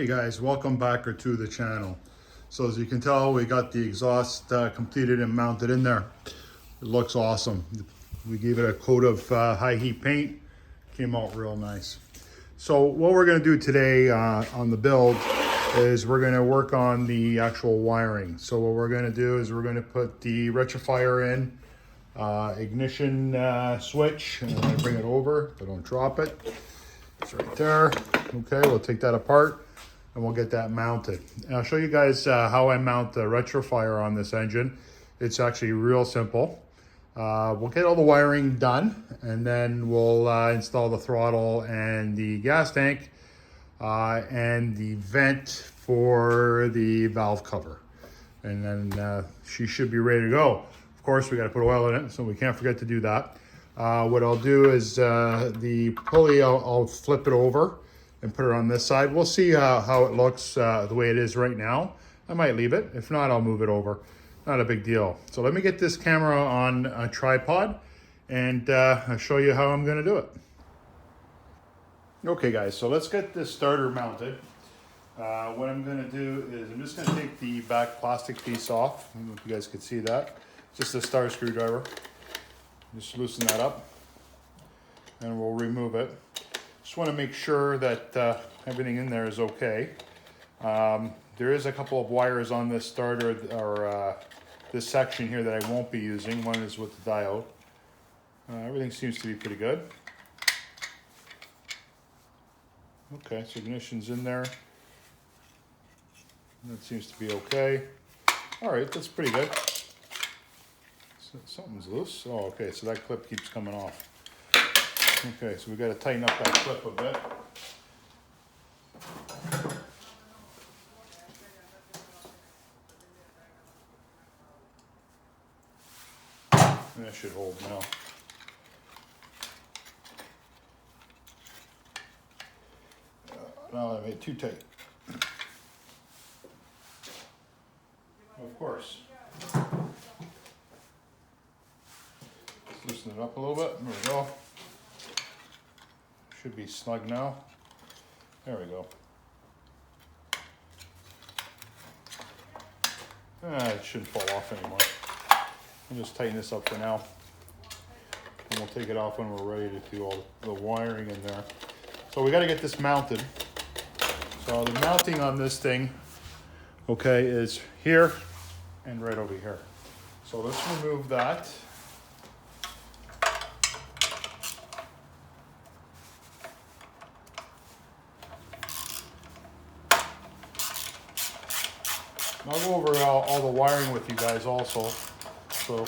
Hey guys, welcome back to the channel. So as you can tell, we got the exhaust completed and mounted in there. It looks awesome. We gave it a coat of high heat paint. Came out real nice. So what we're going to do today on the build is we're going to work on the actual wiring. So what we're going to do is we're going to put the rectifier in, ignition switch, and I'm going to bring it over, but don't drop it. It's right there. Okay, we'll take that apart and we'll get that mounted. And I'll show you guys how I mount the rectifier on this engine. It's actually real simple. We'll get all the wiring done and then we'll install the throttle and the gas tank and the vent for the valve cover. And then she should be ready to go. Of course, we got to put oil in it, so we can't forget to do that. What I'll do is the pulley, I'll flip it over and put it on this side. We'll see how it looks the way it is right now. I might leave it. If not, I'll move it over. Not a big deal. So let me get this camera on a tripod and I'll show you how I'm going to do it. Okay guys, so let's get this starter mounted. What I'm going to do is I'm just going to take the back plastic piece off. I don't know if you guys can see that. Just a star screwdriver. Just loosen that up and we'll remove it. Just want to make sure that everything in there is okay. There is a couple of wires on this starter or this section here that I won't be using. One is with the diode. Everything seems to be pretty good. Okay, so ignition's in there. That seems to be okay. All right, that's pretty good. Something's loose. Oh, okay, so that clip keeps coming off. Okay, so we got to tighten up that clip a bit. That should hold now. Now I made it too tight. Of course. Loosen it up a little bit. There we go. Should be snug now. There we go. It shouldn't fall off anymore. I'll just tighten this up for now. And we'll take it off when we're ready to do all the wiring in there. So we got to get this mounted. So the mounting on this thing, okay, is here and right over here. So let's remove that. I'll go over all the wiring with you guys also, so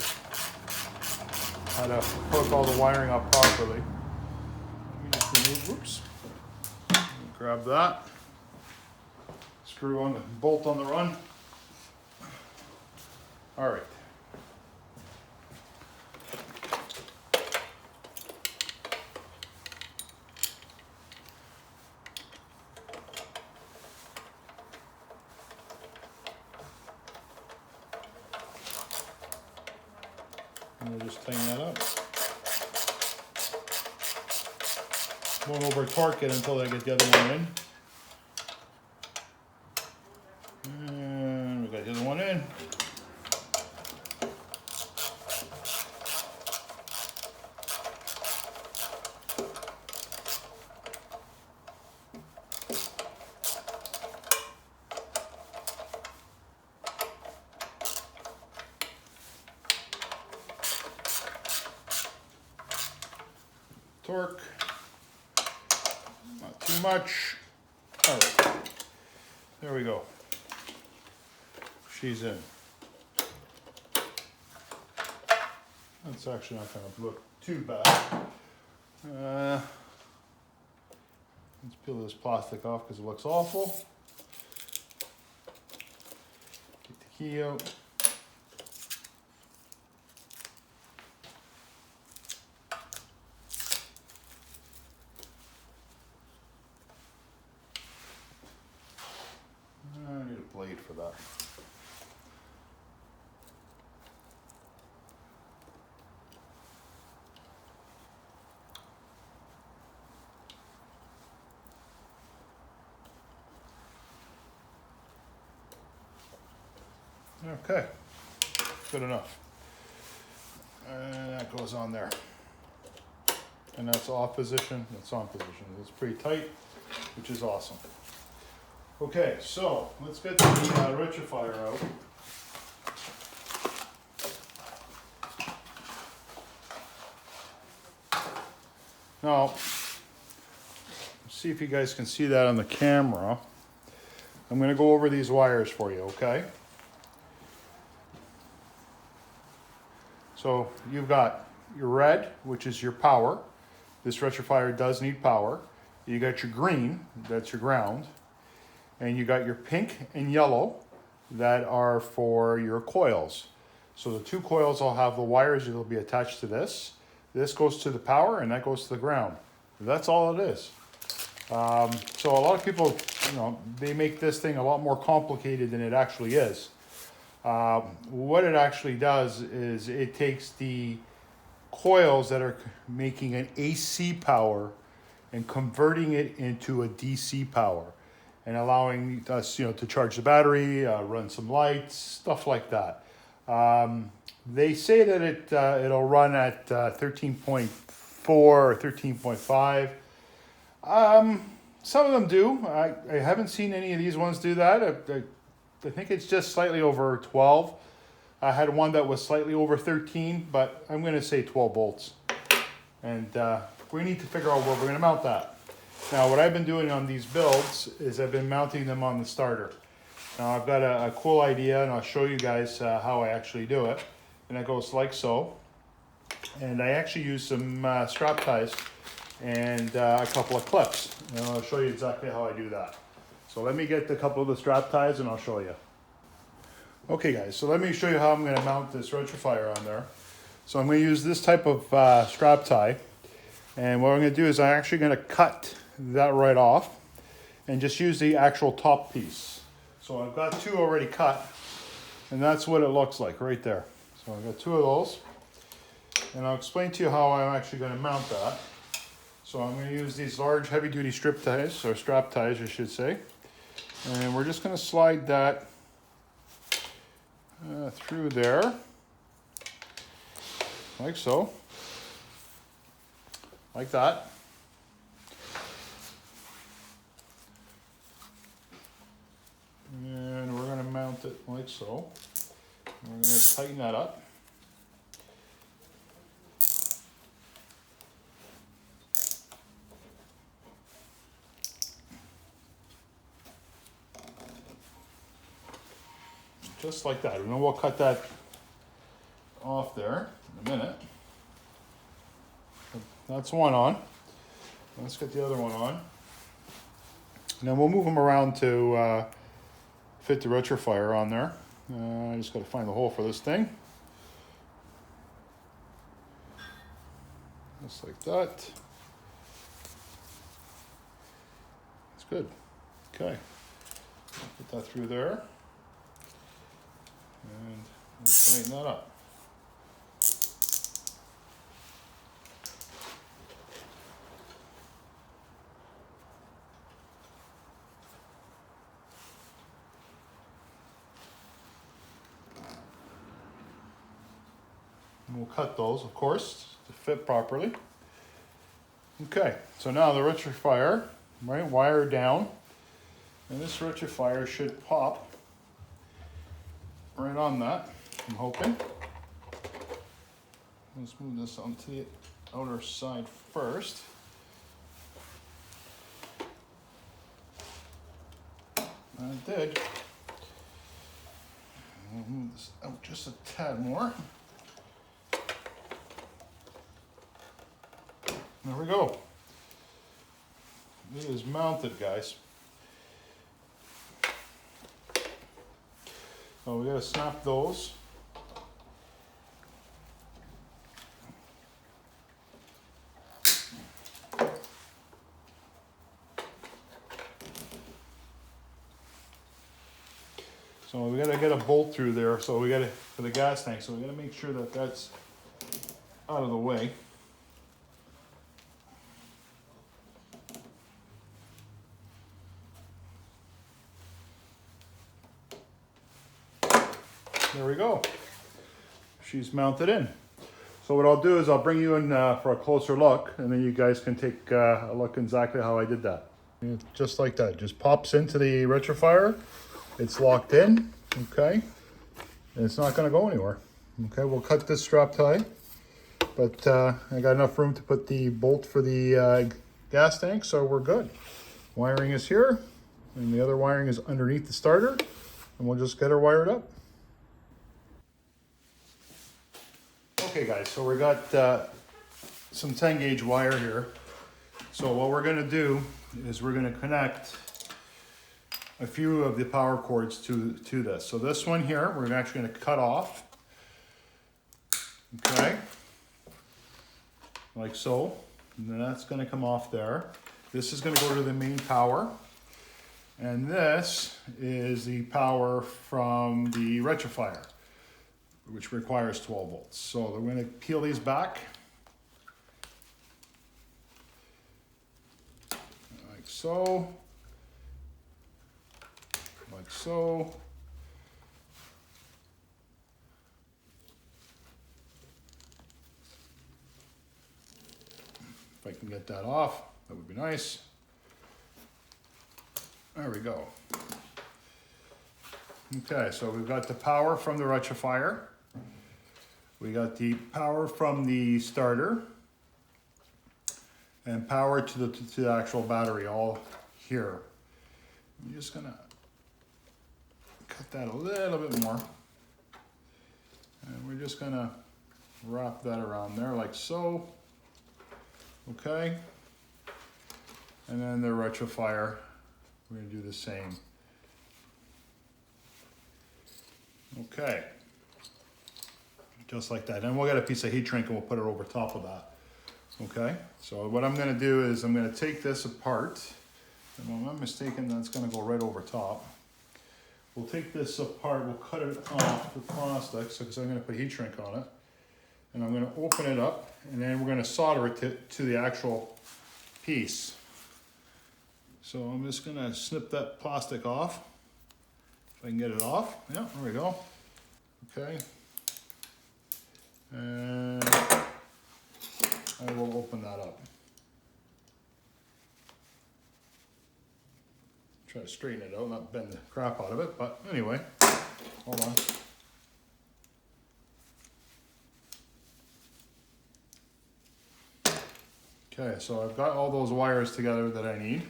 how to hook all the wiring up properly. Let me just remove, whoops, grab that, screw on the bolt on the run. All right. And we'll just tighten that up. Won't over torque it until I get the other one in. And we got the other one in. Torque, not too much. All right, there we go. She's in. That's actually not going to look too bad. Let's peel this plastic off because it looks awful. Get the key out. I need a blade for that. Okay, good enough. And that goes on there. And that's off position, that's on position. It's pretty tight, which is awesome. Okay, so let's get the rectifier out. Now, see if you guys can see that on the camera. I'm going to go over these wires for you, okay? So you've got your red, which is your power. This rectifier does need power. You got your green, that's your ground. And you got your pink and yellow that are for your coils. So the two coils will have the wires that will be attached to this. This goes to the power and that goes to the ground. That's all it is. So a lot of people, they make this thing a lot more complicated than it actually is. What it actually does is it takes the coils that are making an AC power and converting it into a DC power and allowing us, to charge the battery, run some lights, stuff like that. They say that it'll run at 13.4 or 13.5. Some of them do. I haven't seen any of these ones do that. I think it's just slightly over 12. I had one that was slightly over 13, but I'm going to say 12 volts. And we need to figure out where we're going to mount that. Now, what I've been doing on these builds is I've been mounting them on the starter. Now, I've got a cool idea, and I'll show you guys how I actually do it. And it goes like so. And I actually use some strap ties and a couple of clips. And I'll show you exactly how I do that. So let me get a couple of the strap ties and I'll show you. Okay guys, so let me show you how I'm going to mount this rectifier on there. So I'm going to use this type of strap tie. And what I'm going to do is I'm actually going to cut that right off and just use the actual top piece. So I've got two already cut and that's what it looks like right there. So I've got two of those and I'll explain to you how I'm actually going to mount that. So I'm going to use these large heavy duty strip ties, or strap ties I should say. And we're just going to slide that through there, like so, like that. And we're going to mount it like so. And we're going to tighten that up. Just like that. And then we'll cut that off there in a minute. That's one on. Let's get the other one on. And then we'll move them around to fit the rectifier on there. I just got to find the hole for this thing. Just like that. That's good. Okay. Put that through there. And we'll tighten that up. And we'll cut those, of course, to fit properly. Okay, so now the rectifier, right, wire down, and this rectifier should pop right on that, I'm hoping. Let's move this onto the outer side first. And it did. We'll move this out just a tad more. There we go. It is mounted, guys. So we gotta snap those. So we gotta get a bolt through there. So we gotta, for the gas tank, so we gotta make sure that that's out of the way. there we go. She's mounted in. So what I'll do is I'll bring you in for a closer look, and then you guys can take a look exactly how I did that. Just like that, just pops into the rectifier. It's locked in, okay? And it's not gonna go anywhere. Okay, we'll cut this strap tie, but I got enough room to put the bolt for the gas tank, so we're good. Wiring is here, and the other wiring is underneath the starter, and we'll just get her wired up. Okay guys, so we got some 10 gauge wire here. So what we're gonna do is we're gonna connect a few of the power cords to this. So this one here, we're actually gonna cut off, okay? Like so, and then that's gonna come off there. This is gonna go to the main power. And this is the power from the rectifier, which requires 12 volts. So we're gonna peel these back. Like so. Like so. If I can get that off, that would be nice. There we go. Okay, so we've got the power from the rectifier. We got the power from the starter and power to the actual battery all here. I'm just gonna cut that a little bit more. And we're just gonna wrap that around there like so. Okay. And then the rectifier, we're gonna do the same. Okay. Just like that. And we'll get a piece of heat shrink and we'll put it over top of that. Okay, so what I'm gonna do is I'm gonna take this apart. And if I'm not mistaken, that's gonna go right over top. We'll take this apart, we'll cut it off the plastic, because I'm gonna put heat shrink on it. And I'm gonna open it up, and then we're gonna solder it to the actual piece. So I'm just gonna snip that plastic off. If I can get it off. Yeah, there we go. Okay. And I will open that up. Try to straighten it out, not bend the crap out of it, but anyway, hold on. Okay, so I've got all those wires together that I need.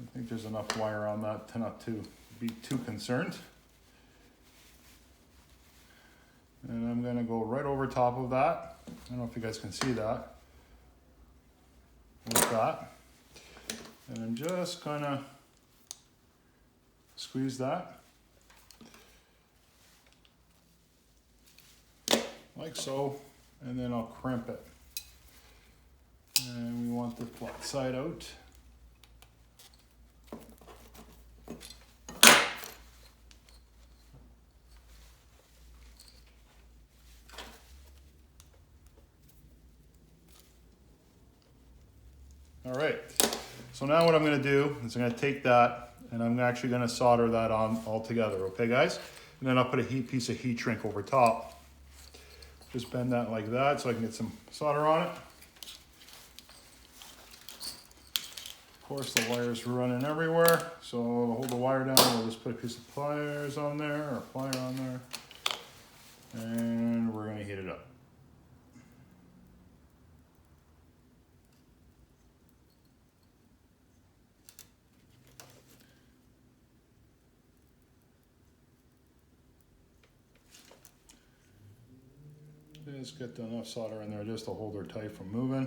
I think there's enough wire on that to not to be too concerned. And I'm gonna go right over top of that. I don't know if you guys can see that. Like that. And I'm just gonna squeeze that. Like so. And then I'll crimp it. And we want the flat side out. All right, so now what I'm gonna do is I'm gonna take that and I'm actually gonna solder that on all together, okay guys? And then I'll put a piece of heat shrink over top. Just bend that like that so I can get some solder on it. Of course the wire's running everywhere, so I'll hold the wire down, we'll just put a piece of pliers on there, or a plier on there, and we're gonna heat it up. Just get enough solder in there just to hold her tight from moving.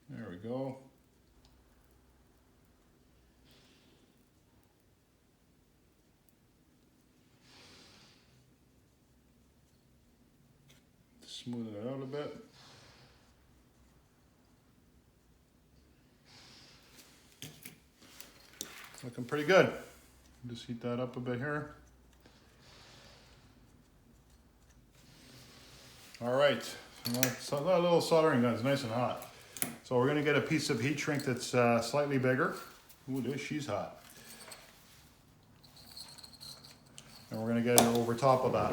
There we go. Smooth it out a bit. Looking pretty good. Just heat that up a bit here. All right, so that little soldering gun is nice and hot. So we're gonna get a piece of heat shrink that's slightly bigger. Ooh, she's hot. And we're gonna get it over top of that.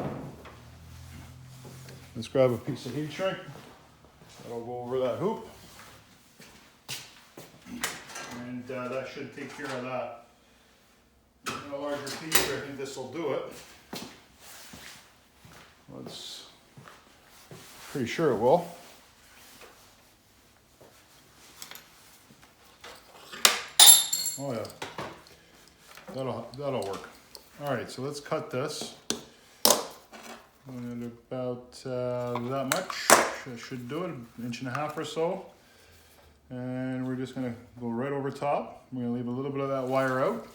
Let's grab a piece of heat shrink. That'll go over that hoop. And that should take care of that. And a larger piece here, I think this will do it. Pretty sure it will. Oh yeah, that'll work. All right, so let's cut this. And about that much. That should do it, 1.5 inches or so. And we're just gonna go right over top. We're gonna leave a little bit of that wire out.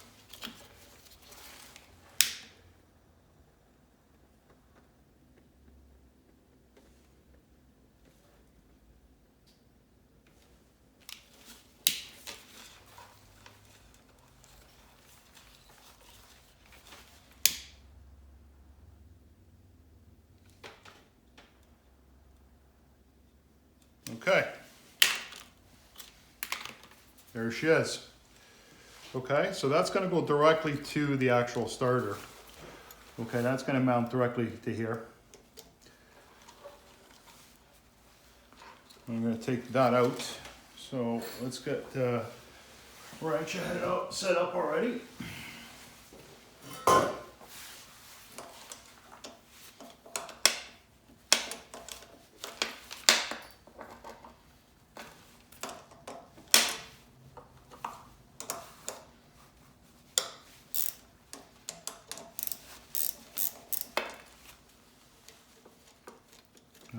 Okay, there she is. Okay, so that's going to go directly to the actual starter. Okay, that's going to mount directly to here. I'm going to take that out. So let's get wrench head out, set up already.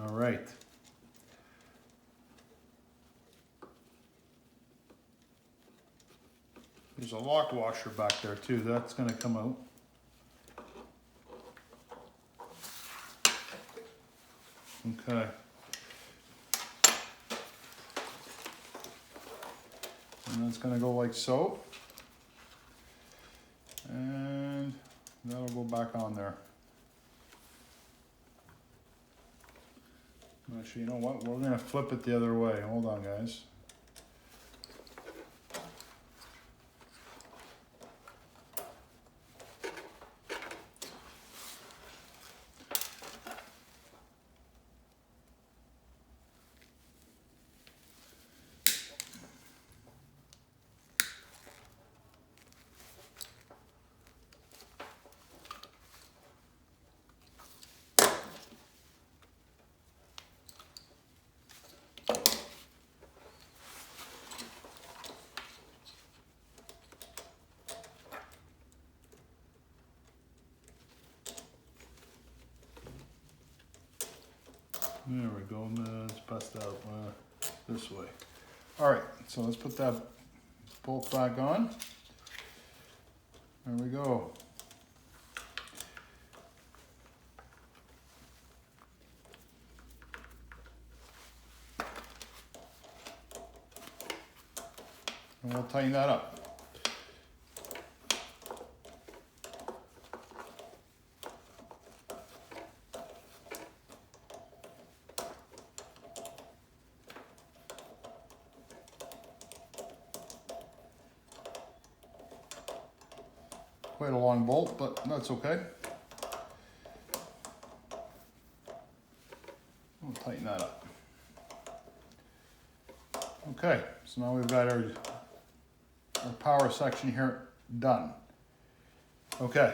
All right. There's a lock washer back there too. That's going to come out. Okay. And that's going to go like so. And that'll go back on there. Actually, you know what? We're going to flip it the other way. Hold on, guys. There we go. Let's bust out this way. All right, so let's put that bolt back on. There we go. And we'll tighten that up. Quite a long bolt, but that's okay. We'll tighten that up. Okay, so now we've got our power section here done. Okay,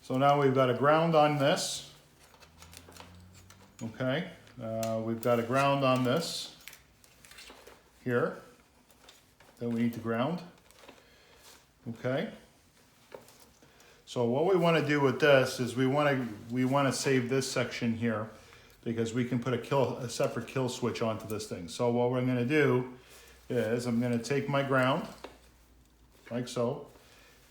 so now we've got a ground on this. Okay, we've got a ground on this here that we need to ground. Okay, so what we want to do with this is we want to save this section here because we can put a separate kill switch onto this thing. So what we're going to do is I'm going to take my ground like so,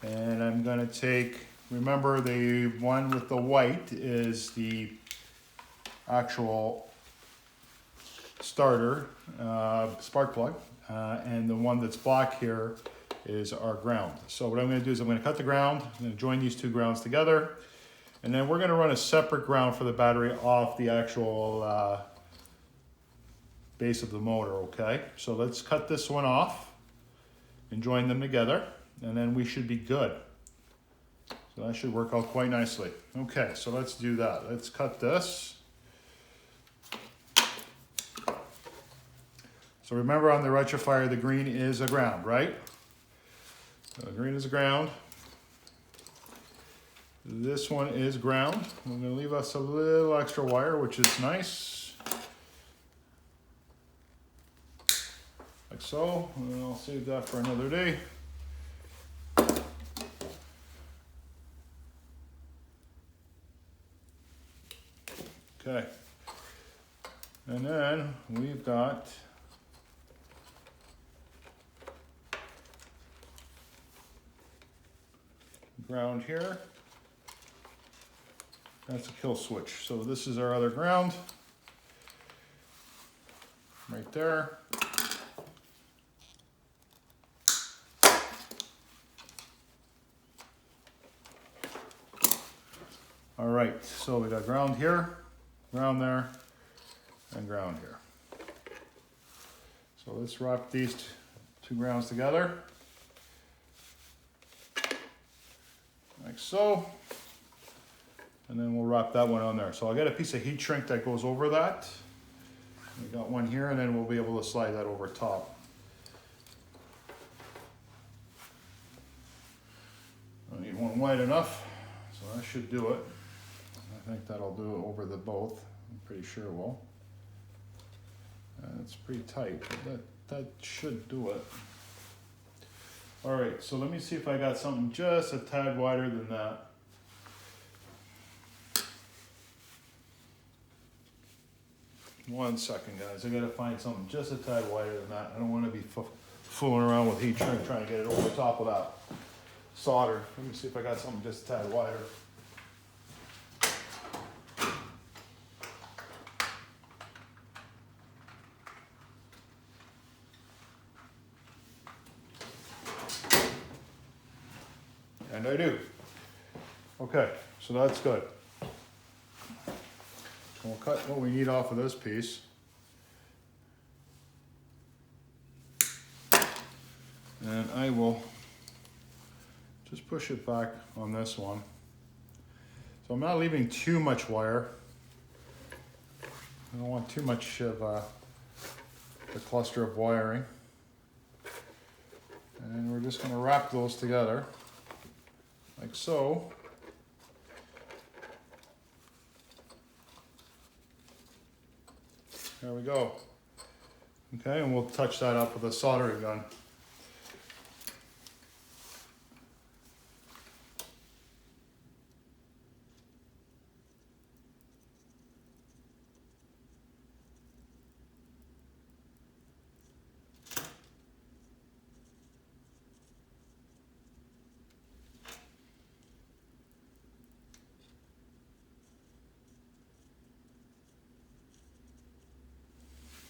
and I'm going to take, remember the one with the white is the actual starter spark plug, and the one that's black here is our ground. So what I'm going to do is I'm going to cut the ground, I'm going to join these two grounds together, And then we're gonna run a separate ground for the battery off the actual base of the motor, okay? So let's cut this one off and join them together, and then we should be good. So that should work out quite nicely. Okay, so let's do that. Let's cut this. So remember, on the rectifier, the green is a ground, right? So the green is a ground. This one is ground. We're gonna leave us a little extra wire, which is nice. Like so, and I'll save that for another day. Okay. And then we've got ground here. That's a kill switch. So this is our other ground. Right there. All right, so we got ground here, ground there, and ground here. So let's wrap these two grounds together. Like so. And then we'll wrap that one on there. So I'll get a piece of heat shrink that goes over that. We got one here, and then we'll be able to slide that over top. I need one wide enough, so that should do it. I think that'll do it over the both. I'm pretty sure it will. And it's pretty tight, but that should do it. All right, so let me see if I got something just a tad wider than that. One second, guys. I gotta find something just a tad wider than that. I don't want to be fooling around with heat shrink trying to get it over the top of that solder. Let me see if I got something just a tad wider. And I do. Okay, so that's good. We'll cut what we need off of this piece. And I will just push it back on this one. So I'm not leaving too much wire. I don't want too much of the cluster of wiring. And we're just gonna wrap those together, like so. There we go. Okay, and we'll touch that up with a soldering gun.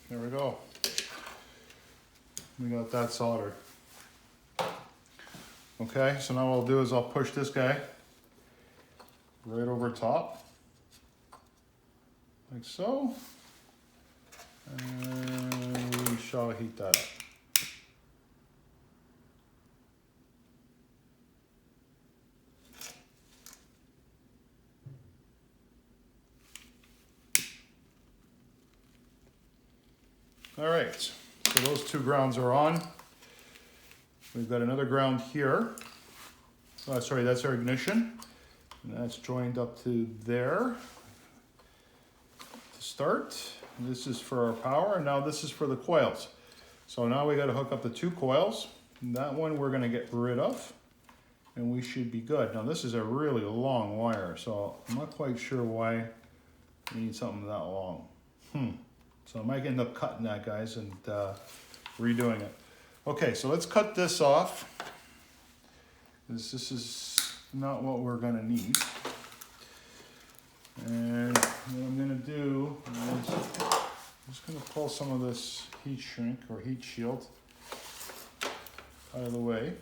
There we go. We got that soldered. Okay, so now what I'll do is I'll push this guy right over top, like so, and we shall heat that up. All right, so those two grounds are on. We've got another ground here. Oh, sorry, that's our ignition. And that's joined up to there to start. And this is for our power, and now this is for the coils. So now we got to hook up the two coils. And that one we're going to get rid of, and we should be good. Now this is a really long wire, so I'm not quite sure why we need something that long. So I might end up cutting that, guys, and redoing it. Okay, so let's cut this off. This is not what we're gonna need. And what I'm gonna do is I'm just gonna pull some of this heat shrink or heat shield out of the way.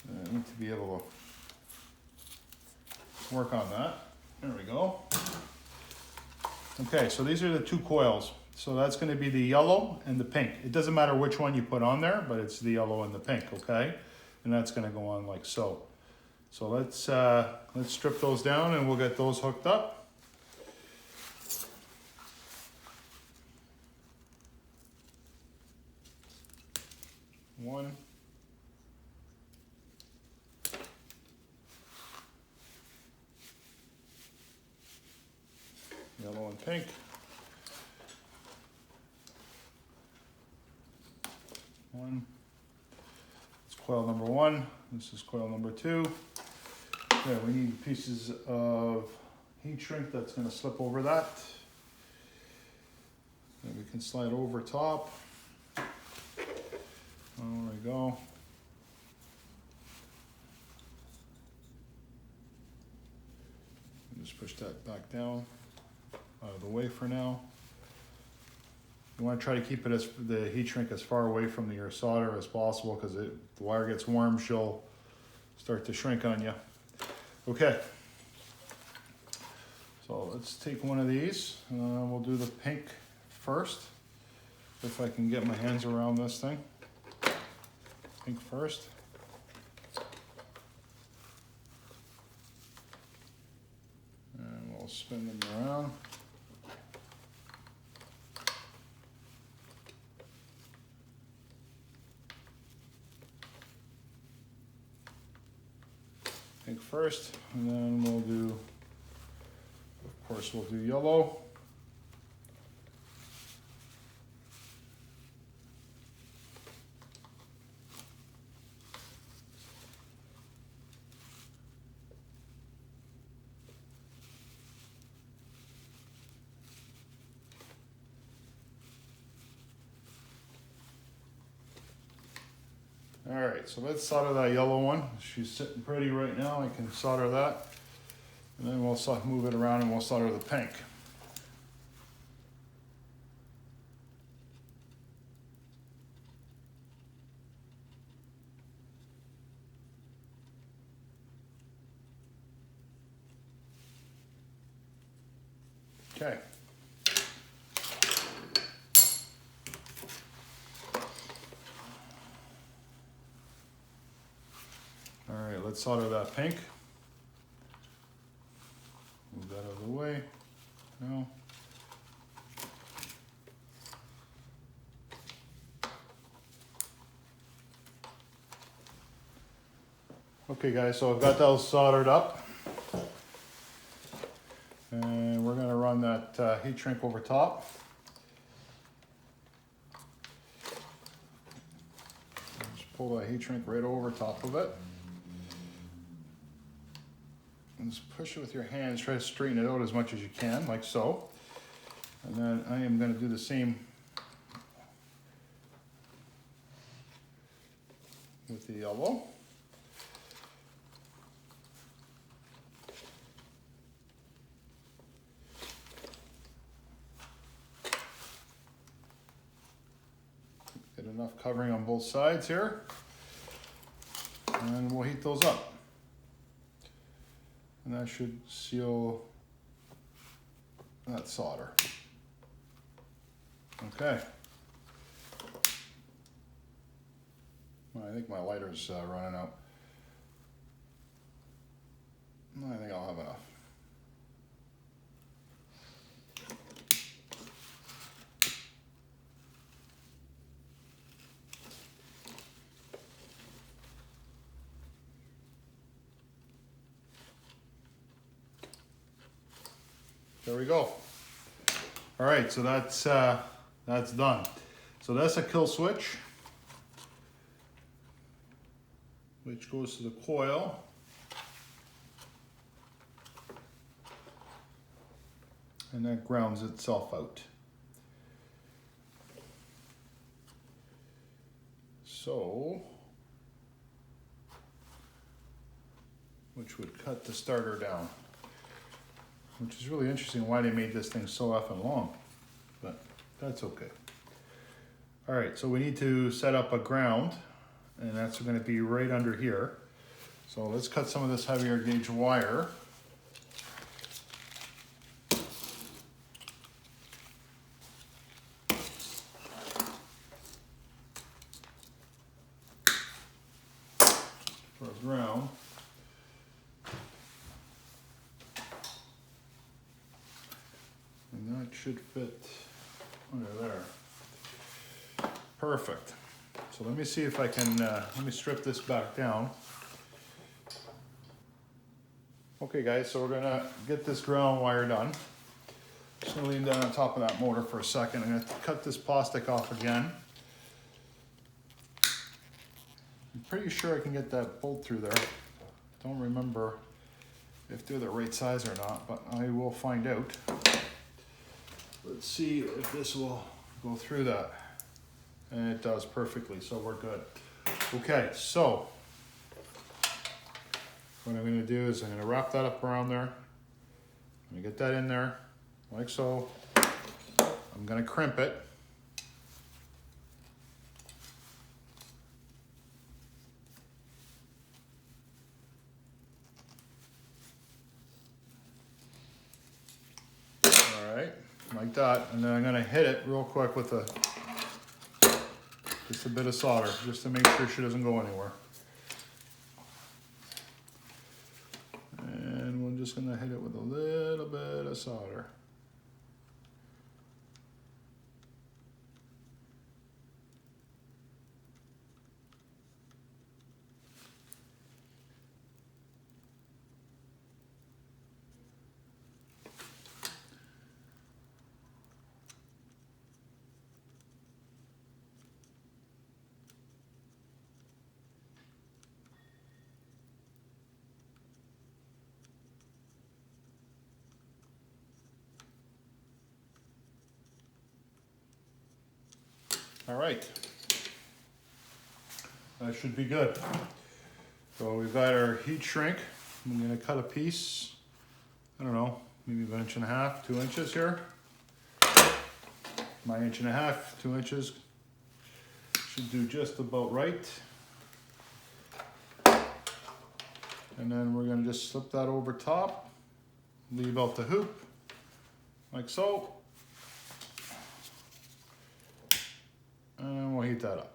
And I need to be able work on that. There we go. Okay, so these are the two coils. So that's going to be the yellow and the pink. It doesn't matter which one you put on there, but it's the yellow and the pink, okay? And that's going to go on like so. So let's strip those down and we'll get those hooked up. One. Yellow and pink. One. It's coil number one. This is coil number two. Okay, we need pieces of heat shrink that's going to slip over that. And we can slide over top. There we go. Just push that back down, out of the way for now. You want to try to keep it as the heat shrink as far away from your solder as possible, because the wire gets warm, she'll start to shrink on you. Okay, so let's take one of these. We'll do the pink first, if I can get my hands around this thing. Pink first. And we'll spin them around. Pink first, and then we'll do, of course, we'll do yellow. All right, so let's solder that yellow one. She's sitting pretty right now. I can solder that. And then we'll move it around and we'll solder the pink. Okay. All right, let's solder that pink. Move that out of the way. No. Okay guys, so I've got those soldered up. And we're gonna run that heat shrink over top. Just pull that heat shrink right over top of it. And just push it with your hands, try to straighten it out as much as you can, like so. And then I am going to do the same with the yellow. Get enough covering on both sides here. And we'll heat those up. And that should seal that solder. Okay. Well, I think my lighter's running out. I think I'll have enough. There we go. All right, so that's done. So that's a kill switch, which goes to the coil. And that grounds itself out. So, which would cut the starter down. Which is really interesting why they made this thing so effing long, but that's okay. All right, so we need to set up a ground, and that's going to be right under here. So let's cut some of this heavier gauge wire. ground. And that should fit under there. Perfect. So let me see if I can, let me strip this back down. Okay guys, so we're gonna get this ground wire done. Just gonna lean down on top of that motor for a second. I'm gonna cut this plastic off again. I'm pretty sure I can get that bolt through there. Don't remember if they're the right size or not, but I will find out. Let's see if this will go through that. And it does perfectly, so we're good. Okay, so what I'm gonna do is I'm gonna wrap that up around there. I'm gonna get that in there, like so. I'm gonna crimp it. All right, like that. And then I'm gonna hit it real quick with just a bit of solder, just to make sure she doesn't go anywhere. And we're just gonna hit it with a little bit of solder. All right, that should be good. So we've got our heat shrink. I'm gonna cut a piece, I don't know, maybe 1.5 inches, 2 inches here. My 1.5 inches, 2 inches should do just about right. And then we're gonna just slip that over top, leave out the hoop, like so. And we'll heat that up.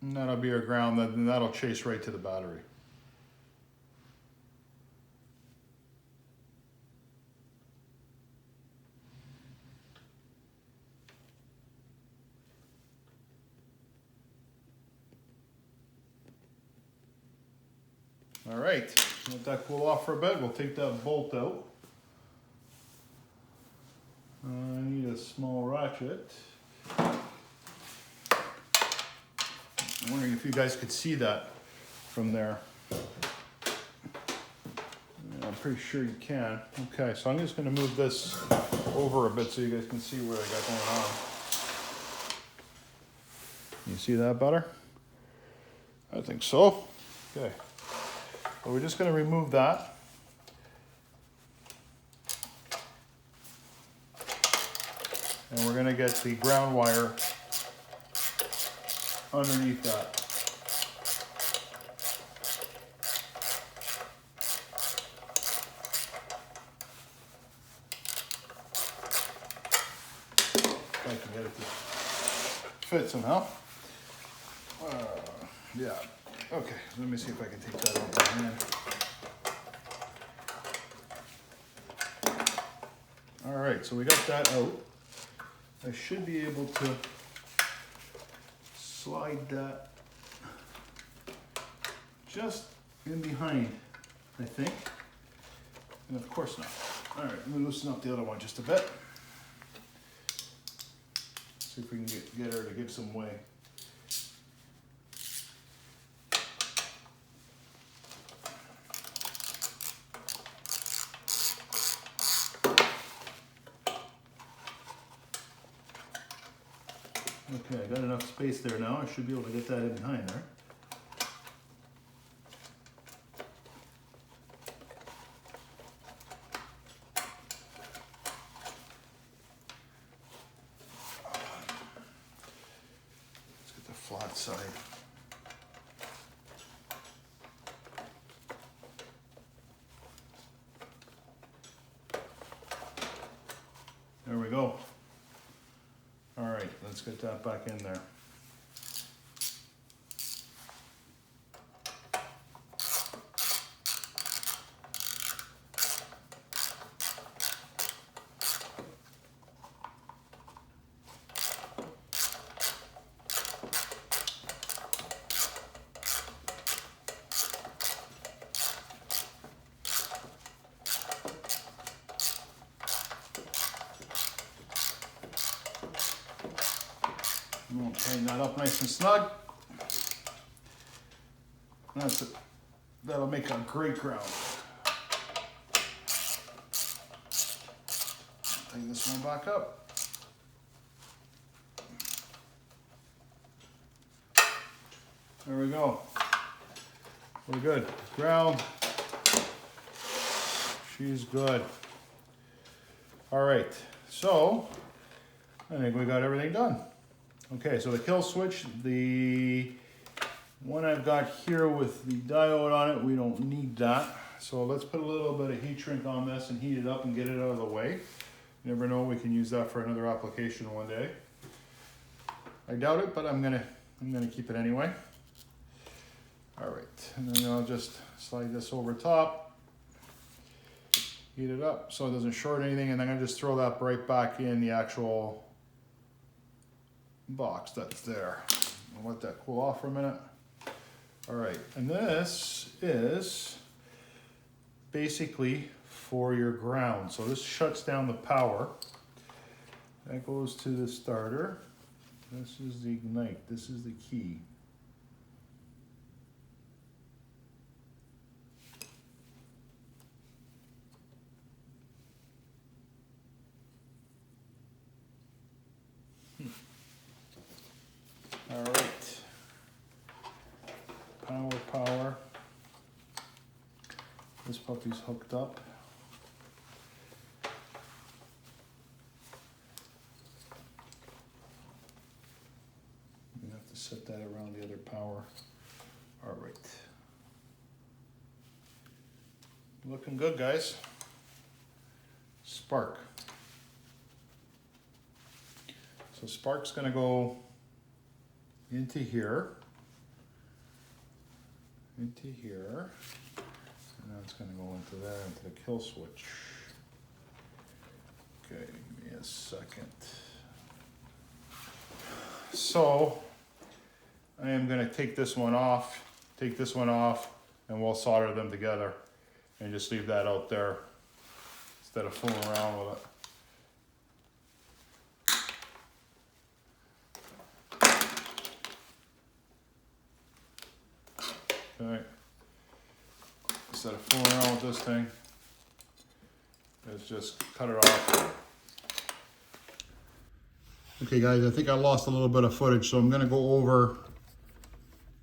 And that'll be our ground, then that'll chase right to the battery. All right, let that cool off for a bit. We'll take that bolt out. I need a small ratchet. I'm wondering if you guys could see that from there. Yeah, I'm pretty sure you can. Okay, so I'm just gonna move this over a bit so you guys can see what I got going on. You see that better? I think so. Okay, so we're just gonna remove that. And we're gonna get the ground wire underneath that. If I can get it to fit somehow. Yeah, okay, let me see if I can take that out by hand. All right, so we got that out. I should be able to slide that just in behind, I think. And of course not. All right, let me loosen up the other one just a bit. See if we can get her to give some way. Okay, I got enough space there now. I should be able to get that in behind there. Let's get the flat side. There we go. All right, let's get that back in there. We'll tighten that up nice and snug. That's it. That'll make a great ground. Tighten this one back up. There we go. We're good. Ground. She's good. All right, so I think we got everything done. Okay, so the kill switch, the one I've got here with the diode on it, we don't need that. So let's put a little bit of heat shrink on this and heat it up and get it out of the way. You never know, we can use that for another application one day. I doubt it, but I'm gonna keep it anyway. All right, and then I'll just slide this over top. Heat it up so it doesn't short anything, and then I'm gonna just throw that right back in the actual box that's there. I'll let that cool off for a minute. All right, and this is basically for your ground. So this shuts down the power. That goes to the starter. This is the ignite, this is the key. All right, power. This puppy's hooked up. You have to set that around the other power. All right. Looking good, guys. Spark. So spark's gonna go into here, and now it's going to go into there, into the kill switch. Okay, give me a second. So I am going to take this one off, and we'll solder them together and just leave that out there instead of fooling around with it. Okay. Instead of fooling around with this thing, let's just cut it off. Okay guys, I think I lost a little bit of footage, so I'm gonna go over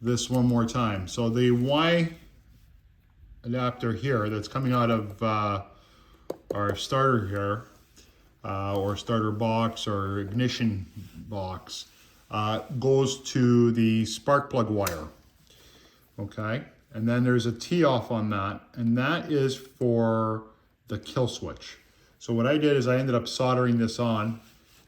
this one more time. So the Y adapter here that's coming out of our starter here, or starter box or ignition box, goes to the spark plug wire. Okay, and then there's a tee off on that, and that is for the kill switch. So what I did is I ended up soldering this on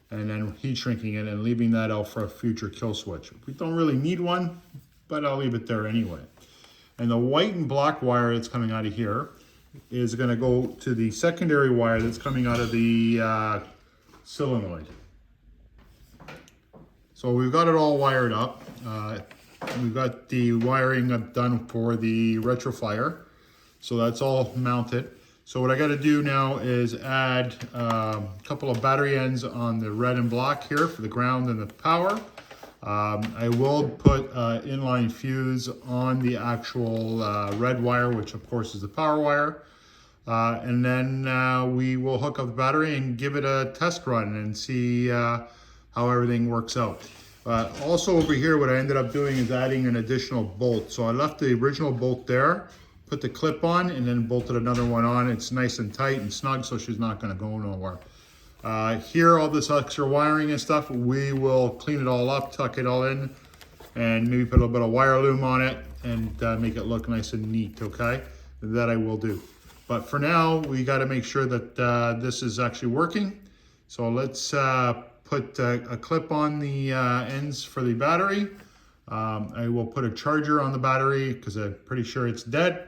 and then heat shrinking it and leaving that out for a future kill switch. We don't really need one, but I'll leave it there anyway. And the white and black wire that's coming out of here is going to go to the secondary wire that's coming out of the solenoid. So we've got it all wired up. We've got the wiring done for the rectifier, so that's all mounted. So what I got to do now is add a couple of battery ends on the red and black here for the ground and the power. I will put inline fuse on the actual red wire, which of course is the power wire. And then we will hook up the battery and give it a test run and see how everything works out. Also over here, what I ended up doing is adding an additional bolt. So I left the original bolt there, put the clip on, and then bolted another one on. It's nice and tight and snug, so she's not gonna go nowhere. Here, all this extra wiring and stuff, we will clean it all up, tuck it all in, and maybe put a little bit of wire loom on it and make it look nice and neat, okay? That I will do. But for now, we gotta make sure that this is actually working. So let's put a clip on the ends for the battery. I will put a charger on the battery because I'm pretty sure it's dead,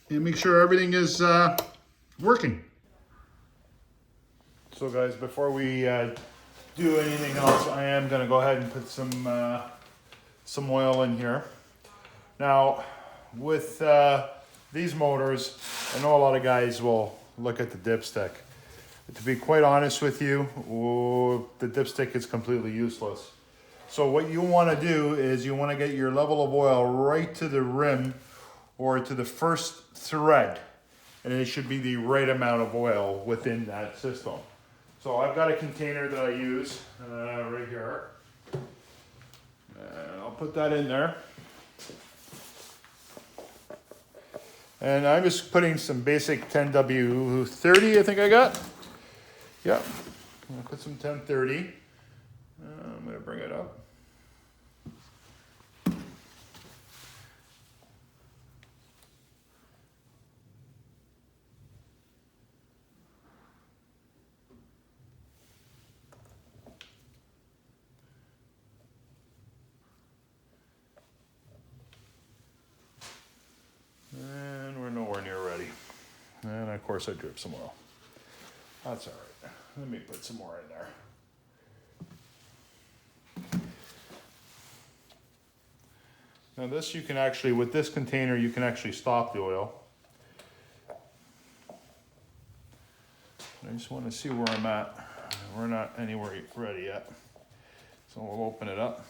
and make sure everything is working. So guys, before we do anything else, I am gonna go ahead and put some oil in here. Now, with these motors, I know a lot of guys will look at the dipstick. To be quite honest with you, the dipstick is completely useless. So what you want to do is you want to get your level of oil right to the rim or to the first thread. And it should be the right amount of oil within that system. So I've got a container that I use right here. And I'll put that in there. And I'm just putting some basic 10W30, I think I got. Yeah, I'm gonna put some 1030. I'm gonna bring it up. And we're nowhere near ready. And of course I drip some oil. That's all right. Let me put some more in there. Now this you can actually, with this container, you can actually stop the oil. I just want to see where I'm at. We're not anywhere ready yet. So we'll open it up.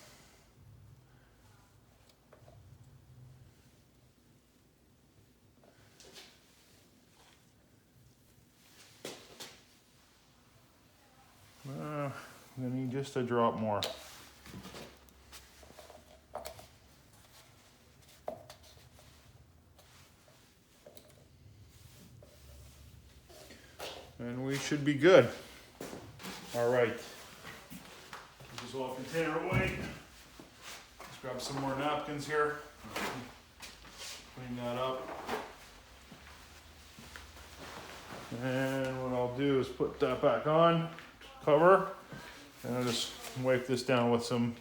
I'm gonna need just a drop more. And we should be good. All right. Put this oil container away. Let's grab some more napkins here. Clean that up. And what I'll do is put that back on, cover, and I'll just wipe this down with some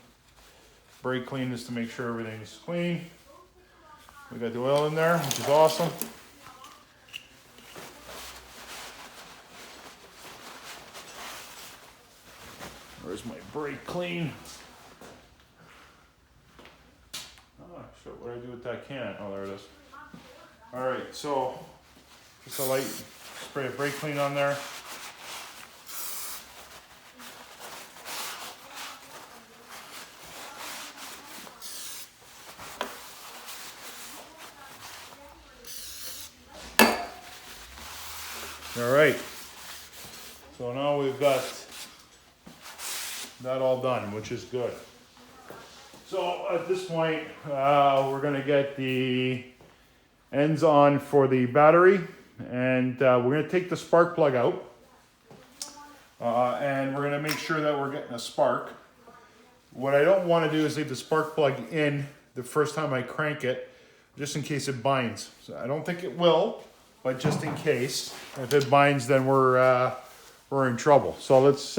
brake clean just to make sure everything's clean. We got the oil in there, which is awesome. Where's my brake clean? Oh, shit, what do I do with that can? Oh, there it is. All right, so just a light spray of brake clean on there. All right, so now we've got that all done, which is good. So at this point, we're gonna get the ends on for the battery, and we're gonna take the spark plug out, and we're gonna make sure that we're getting a spark. What I don't wanna do is leave the spark plug in the first time I crank it, just in case it binds. So I don't think it will, but just in case, if it binds, then we're in trouble. So let's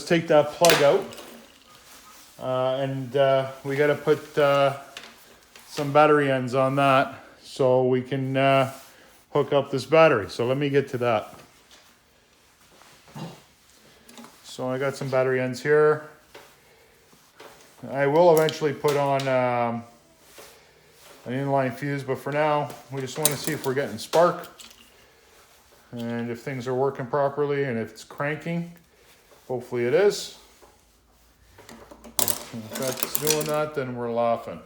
take that plug out, and we got to put some battery ends on that so we can hook up this battery. So let me get to that. So I got some battery ends here. I will eventually put on an inline fuse, but for now, we just want to see if we're getting spark and if things are working properly and if it's cranking. Hopefully it is. If that's doing that, then we're laughing.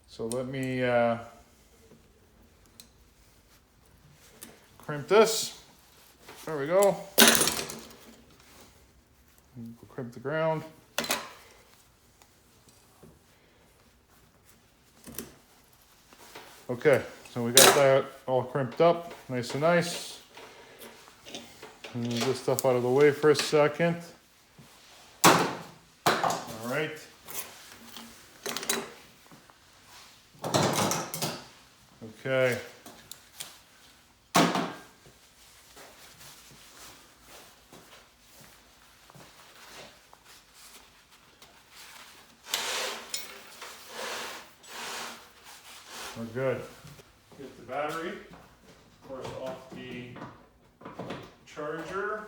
So let me crimp this. There we go. Crimp the ground. Okay, so we got that all crimped up, nice and nice. Move this stuff out of the way for a second. All right. Okay. We're good. Get the battery, of course, off the charger.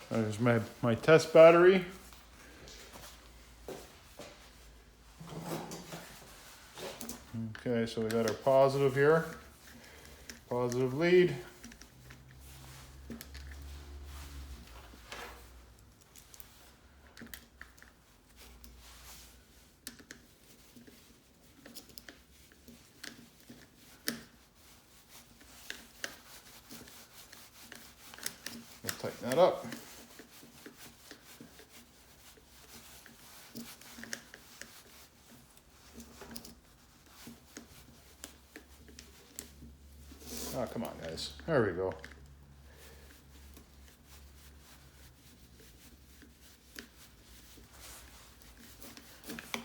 There's my test battery. Okay, so we got our positive here, positive lead. We'll tighten that up. Oh, come on, guys. There we go.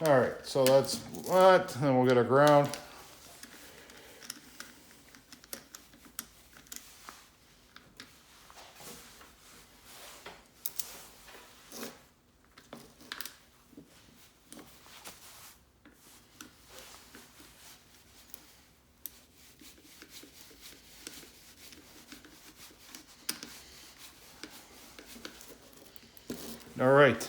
All right, so that's what, then we'll get our ground. All right,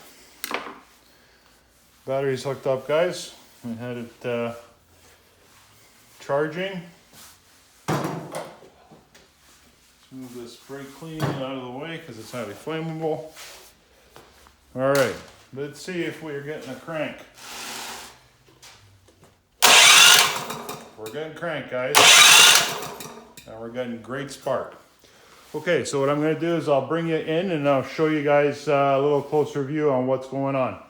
battery's hooked up, guys. We had it charging. Let's move this brake clean out of the way because it's highly flammable. All right, let's see if we're getting a crank. We're getting crank, guys, and we're getting great spark. Okay, so what I'm going to do is I'll bring you in and I'll show you guys a little closer view on what's going on.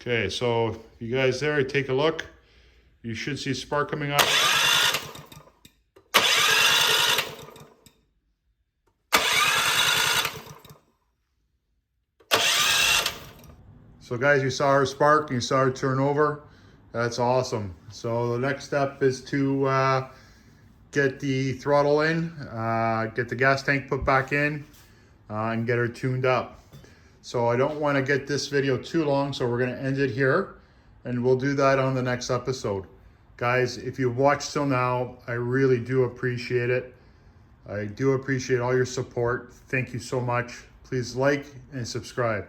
Okay, so if you guys there, take a look. You should see spark coming out. So guys, you saw our spark and you saw her turn over. That's awesome. So the next step is to get the throttle in, get the gas tank put back in, and get her tuned up. So I don't want to get this video too long, so we're going to end it here, and we'll do that on the next episode. Guys, if you've watched till now, I really do appreciate it. I do appreciate all your support. Thank you so much. Please like and subscribe.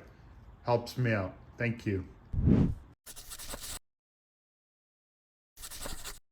Helps me out. Thank you.